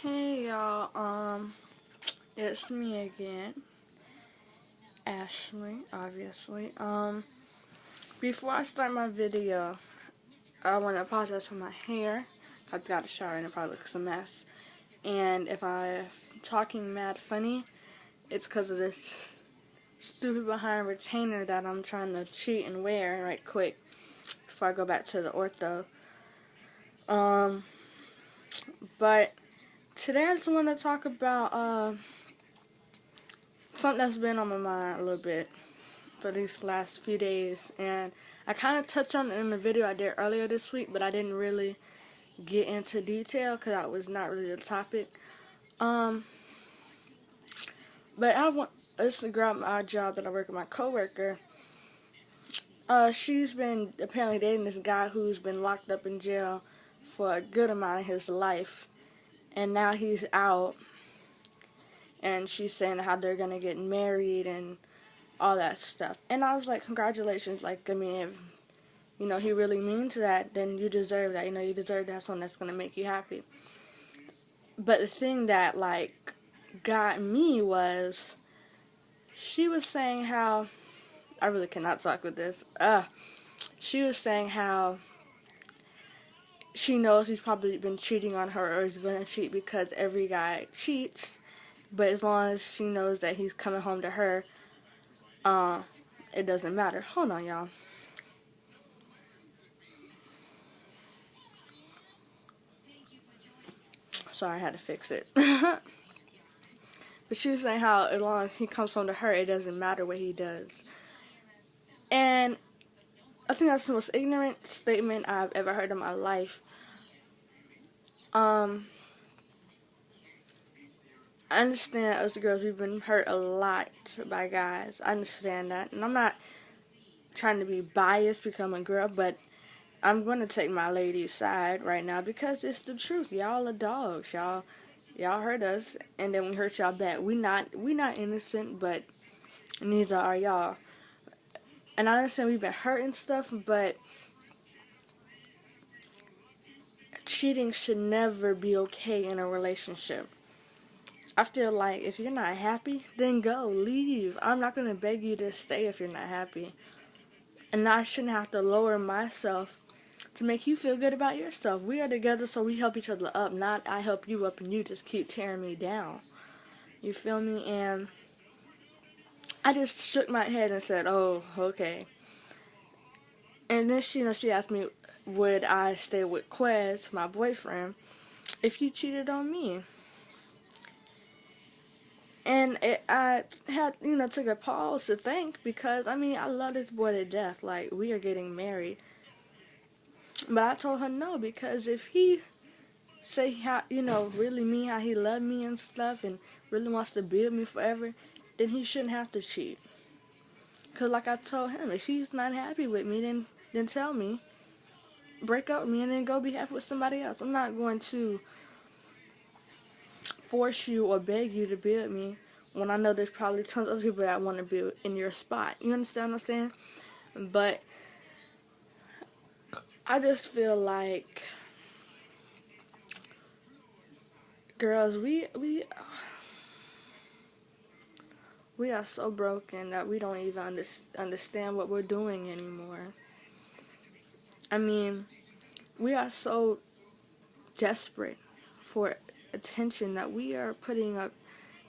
Hey y'all, it's me again, Ashley, obviously. Before I start my video, I want to apologize for my hair. I got a shower and it probably looks a mess. And if I'm talking mad funny, it's because of this stupid behind retainer that I'm trying to cheat and wear right quick before I go back to the ortho. But today I just want to talk about, something that's been on my mind a little bit for these last few days, and I kind of touched on it in the video I did earlier this week, but I didn't really get into detail because that was not really the topic. But I want this to grab my job that I work with my coworker. She's been apparently dating this guy who's been locked up in jail for a good amount of his life, and now he's out, and she's saying how they're gonna get married and all that stuff. And I was like, congratulations. Like, I mean, if he really means that, then you deserve that. You deserve to have someone that's going to make you happy. But the thing that, like, got me was she was saying how, I really cannot talk with this. She was saying how she knows he's probably been cheating on her or is going to cheat because every guy cheats. But as long as she knows that he's coming home to her, it doesn't matter. Hold on, y'all. Sorry, I had to fix it. But she was saying how as long as he comes home to her, it doesn't matter what he does. And I think that's the most ignorant statement I've ever heard in my life. I understand us girls, we've been hurt a lot by guys. I understand that. And I'm not trying to be biased because I'm a girl, but I'm going to take my lady's side right now because it's the truth. Y'all are dogs. Y'all hurt us, and then we hurt y'all back. We not innocent, but neither are y'all. And I understand we've been hurt and stuff, but cheating should never be okay in a relationship. I feel like if you're not happy, then go, leave. I'm not going to beg you to stay if you're not happy. And I shouldn't have to lower myself to make you feel good about yourself. We are together so we help each other up, not I help you up and you just keep tearing me down. You feel me? And I just shook my head and said, oh, okay. And then she asked me, would I stay with Quez, my boyfriend, if he cheated on me? And I had, took a pause to think because, I mean, I love this boy to death. Like, we are getting married. But I told her no because if he say how, really mean how he loved me and stuff and really wants to be with me forever, then he shouldn't have to cheat. Because like I told him, if he's not happy with me, then tell me. Break up with me and then go be happy with somebody else. I'm not going to force you or beg you to be with me when I know there's probably tons of other people that want to be in your spot. You understand what I'm saying? But I just feel like, girls, we are so broken that we don't even understand what we're doing anymore. I mean, we are so desperate for attention that we are putting up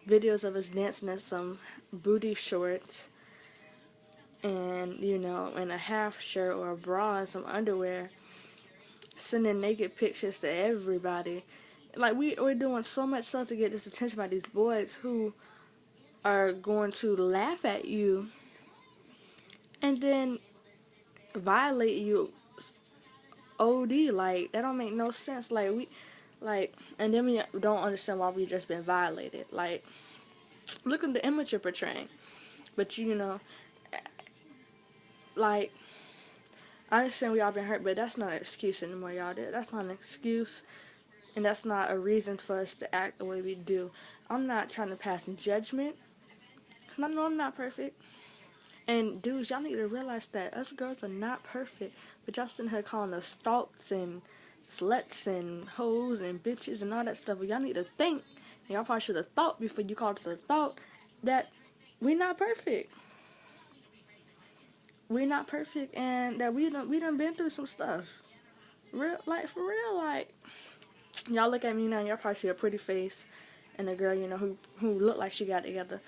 videos of us dancing in some booty shorts and, in a half shirt or a bra and some underwear, sending naked pictures to everybody. Like, we're doing so much stuff to get this attention by these boys who are going to laugh at you and then violate you OD. Like, that don't make no sense. And then we don't understand why we just been violated. Like, look at the image you're portraying. But like, I understand we all been hurt, but that's not an excuse anymore, y'all. That's not an excuse, and that's not a reason for us to act the way we do. I'm not trying to pass judgment, because I know I'm not perfect. And dudes, y'all need to realize that us girls are not perfect, but y'all sitting here calling us thoughts and sluts and hoes and bitches and all that stuff. But y'all need to think. Y'all probably should have thought before you called it the thought that we're not perfect. We're not perfect, and that we done been through some stuff. Real, like for real, like y'all look at me now, y'all probably see a pretty face and a girl, who looked like she got it together.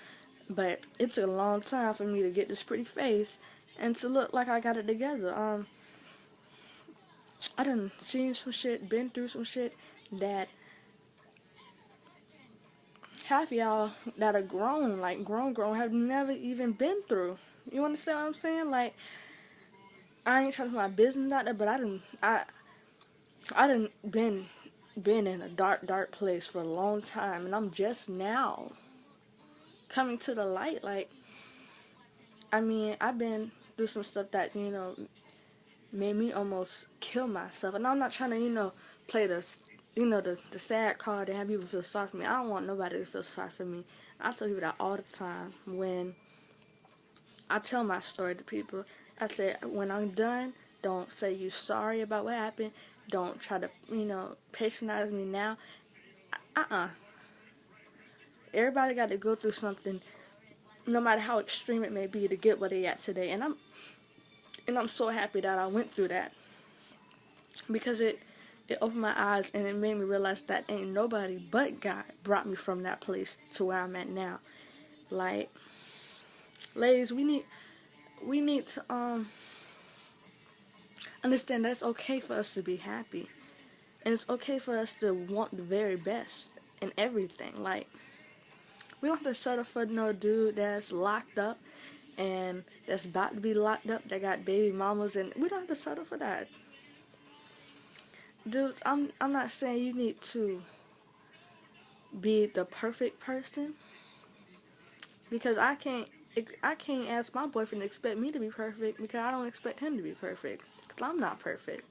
But it took a long time for me to get this pretty face and to look like I got it together. I done seen some shit, been through some shit that half of y'all that are grown, like grown, have never even been through. You understand what I'm saying? Like, I ain't trying to put my business out there, but I done been in a dark place for a long time, and I'm just now coming to the light. Like, I mean, I've been through some stuff that made me almost kill myself, and I'm not trying to play the sad card and have people feel sorry for me. I don't want nobody to feel sorry for me. I tell people that all the time when I tell my story to people. I say, when I'm done, don't say you sorry about what happened. Don't try to, patronize me now. Everybody got to go through something, no matter how extreme it may be, to get where they at today. And I'm so happy that I went through that, because it opened my eyes and it made me realize that ain't nobody but God brought me from that place to where I'm at now. Like, ladies, we need to understand that it's okay for us to be happy, and it's okay for us to want the very best in everything. Like, we don't have to settle for no dude that's locked up and that's about to be locked up, that got baby mamas, and we don't have to settle for that. Dudes, I'm not saying you need to be the perfect person, because I can't ask my boyfriend to expect me to be perfect, because I don't expect him to be perfect, because I'm not perfect.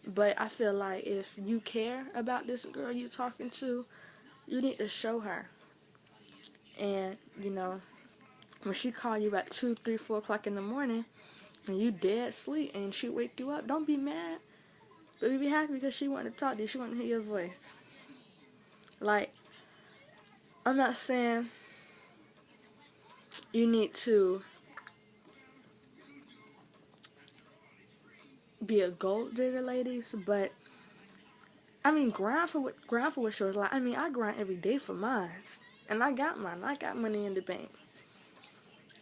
But I feel like if you care about this girl you're talking to, you need to show her. And when she call you at 2, 3, 4 o'clock in the morning and you dead asleep and she wake you up, don't be mad, but be happy, because she wanted to talk to you. She wanted to hear your voice. Like, I'm not saying you need to be a gold digger, ladies, but I mean, grind for what yours. Like, I mean, I grind every day for mine, and I got mine. I got money in the bank.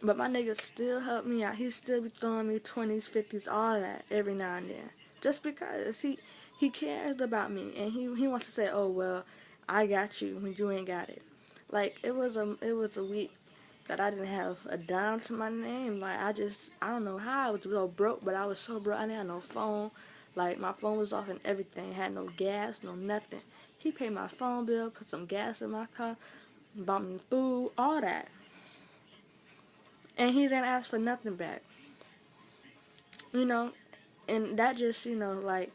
But my nigga still help me out. He still be throwing me 20s, 50s, all that every now and then. Just because he cares about me, and he wants to say, oh, well, I got you when you ain't got it. Like, it was a week that I didn't have a dime to my name. Like, I don't know how I was so broke, but I was so broke. I didn't have no phone. Like, my phone was off and everything. Had no gas, no nothing. He paid my phone bill, put some gas in my car, bought me food, all that. And he didn't ask for nothing back. And that just, like,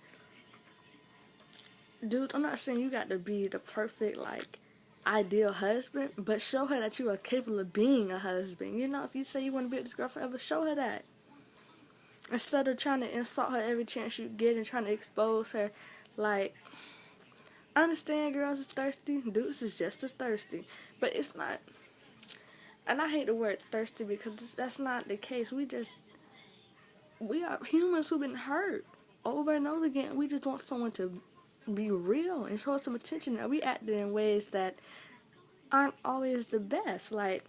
dudes, I'm not saying you got to be the perfect, like, ideal husband, but show her that you are capable of being a husband. If you say you want to be with this girl forever, show her that. Instead of trying to insult her every chance you get and trying to expose her. Like, I understand girls is thirsty, dudes is just as thirsty, but it's not. And I hate the word thirsty, because that's not the case. We are humans who've been hurt over and over again. We just want someone to be real and show us some attention. Now, we acted in ways that aren't always the best. Like,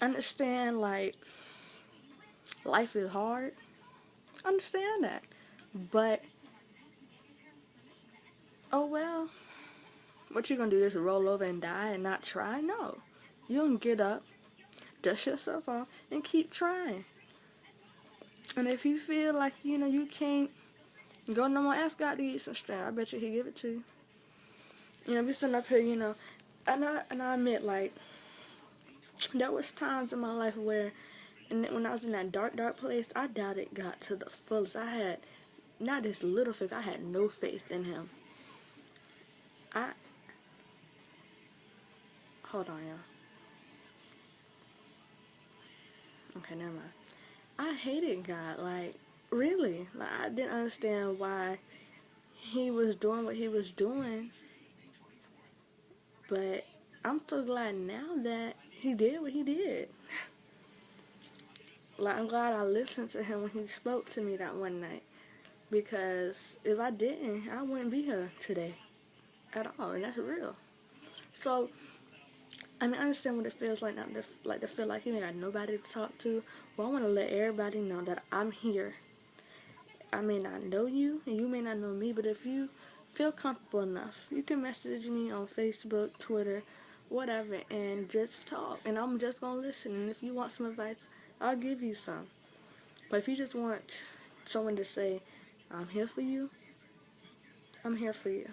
understand, like, life is hard. Understand that. But, oh well. What you gonna do, just roll over and die and not try? No. You gonna get up, dust yourself off, and keep trying. And if you feel like, you can't go no more, ask God to give you some strength. I bet you He'll give it to you. We sitting up here, and I admit, like, there was times in my life where, and when I was in that dark place, I doubted God to the fullest. I had not this little faith, I had no faith in Him. Hold on, y'all. Okay, never mind. I hated God, like, really. Like, I didn't understand why he was doing what he was doing, but I'm so glad now that he did what he did. Like, I'm glad I listened to him when he spoke to me that one night, because if I didn't, I wouldn't be here today at all, and that's real. So, I mean, I understand what it feels like not to, like to feel like you ain't got nobody to talk to. Well, I want to let everybody know that I'm here. I may not know you, and you may not know me, but if you feel comfortable enough, you can message me on Facebook, Twitter, whatever, and just talk. And I'm just gonna listen. And if you want some advice, I'll give you some. But if you just want someone to say, I'm here for you, I'm here for you.